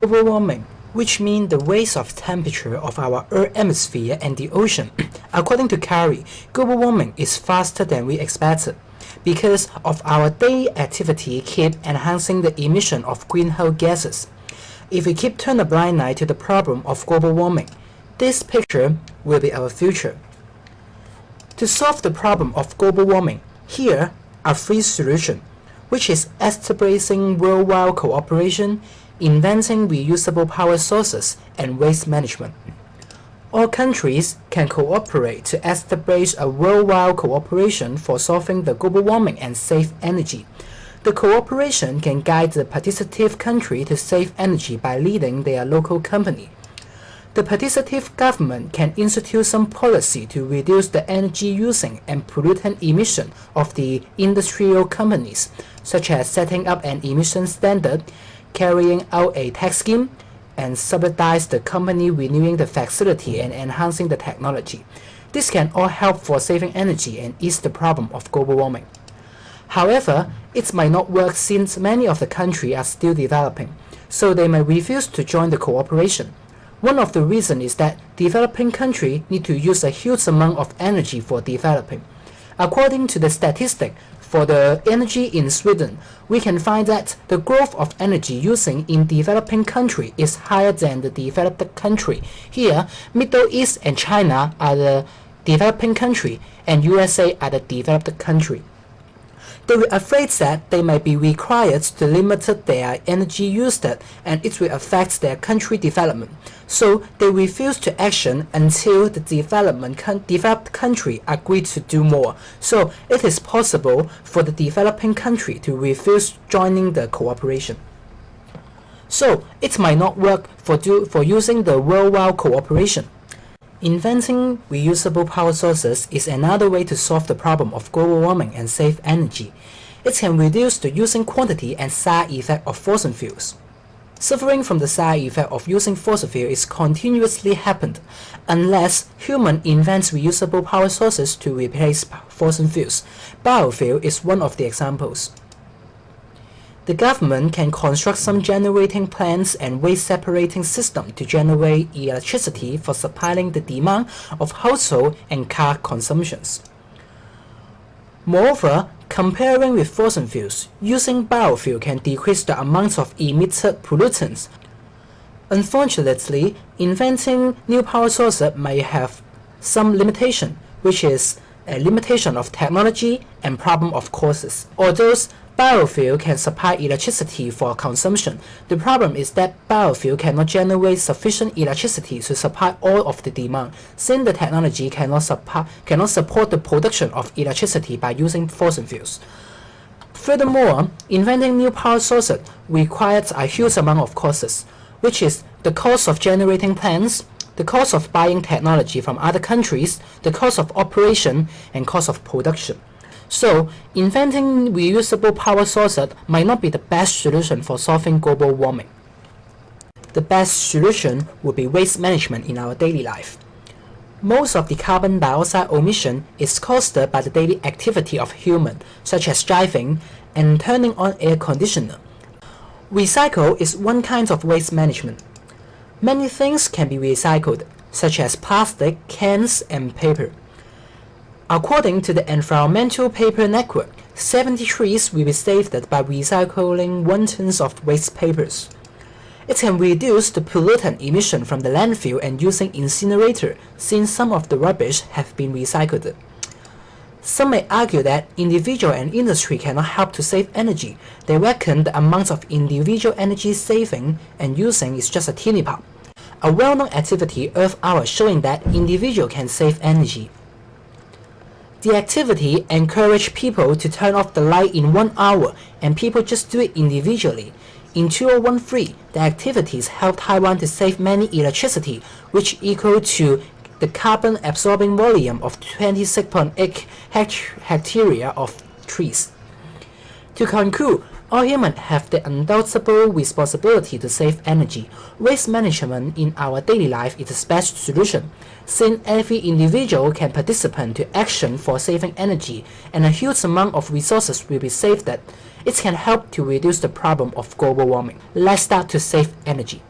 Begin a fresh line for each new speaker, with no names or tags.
Global warming, which means the rise of temperature of our Earth atmosphere and the ocean. According to Carey, global warming is faster than we expected because of our daily activity keep enhancing the emission of greenhouse gases. If we keep turning a blind eye to the problem of global warming, this picture will be our future. To solve the problem of global warming, here are three solutions, which is establishing worldwide cooperation, inventing reusable power sources, and waste management. All countries can cooperate to establish a worldwide cooperation for solving the global warming and save energy. The cooperation can guide the participative country to save energy by leading their local company. The participative government can institute some policy to reduce the energy using and pollutant emission of the industrial companies, such as setting up an emission standard, carrying out a tax scheme, and subsidize the company renewing the facility and enhancing the technology. This can all help for saving energy and ease the problem of global warming. However, it might not work since many of the countries are still developing, so they may refuse to join the cooperation. One of the reasons is that developing countries need to use a huge amount of energy for developing. According to the statistic for the energy in Sweden, we can find that the growth of energy using in developing country is higher than the developed country. Here, Middle East and China are the developing country, and USA are the developed country. They were afraid that they might be required to limit their energy used and it will affect their country development. So they refused to action until the developed country agreed to do more. So it is possible for the developing country to refuse joining the cooperation. So it might not work for using the worldwide cooperation. Inventing reusable power sources is another way to solve the problem of global warming and save energy. It can reduce the using quantity and side effect of fossil fuels. Suffering from the side effect of using fossil fuel is continuously happened unless human invents reusable power sources to replace fossil fuels. Biofuel is one of the examples. The government can construct some generating plants and waste separating system to generate electricity for supplying the demand of household and car consumptions. Moreover, comparing with fossil fuels, using biofuel can decrease the amount of emitted pollutants. Unfortunately, inventing new power sources may have some limitation, which is a limitation of technology and problem of costs. Although biofuel can supply electricity for consumption, the problem is that biofuel cannot generate sufficient electricity to supply all of the demand, since the technology cannot support the production of electricity by using fossil fuels. Furthermore, inventing new power sources requires a huge amount of costs, which is the cost of generating plants, the cost of buying technology from other countries, the cost of operation, and cost of production. So, inventing reusable power sources might not be the best solution for solving global warming. The best solution would be waste management in our daily life. Most of the carbon dioxide emission is caused by the daily activity of humans, such as driving and turning on air conditioner. Recycle is one kind of waste management. Many things can be recycled, such as plastic, cans, and paper. According to the Environmental Paper Network, 70 trees will be saved by recycling 1 ton of waste papers. It can reduce the pollutant emission from the landfill and using incinerator, since some of the rubbish have been recycled. Some may argue that individual and industry cannot help to save energy. They reckon the amount of individual energy saving and using is just a teeny part. A well-known activity, Earth Hour, showing that individual can save energy. The activity encouraged people to turn off the light in 1 hour, and people just do it individually. In 2013, the activities helped Taiwan to save many electricity, which equal to the carbon-absorbing volume of 26.8 hectare of trees. To conclude, all humans have the undoubtable responsibility to save energy. Waste management in our daily life is the best solution, since every individual can participate to action for saving energy, and a huge amount of resources will be saved that it can help to reduce the problem of global warming. Let's start to save energy.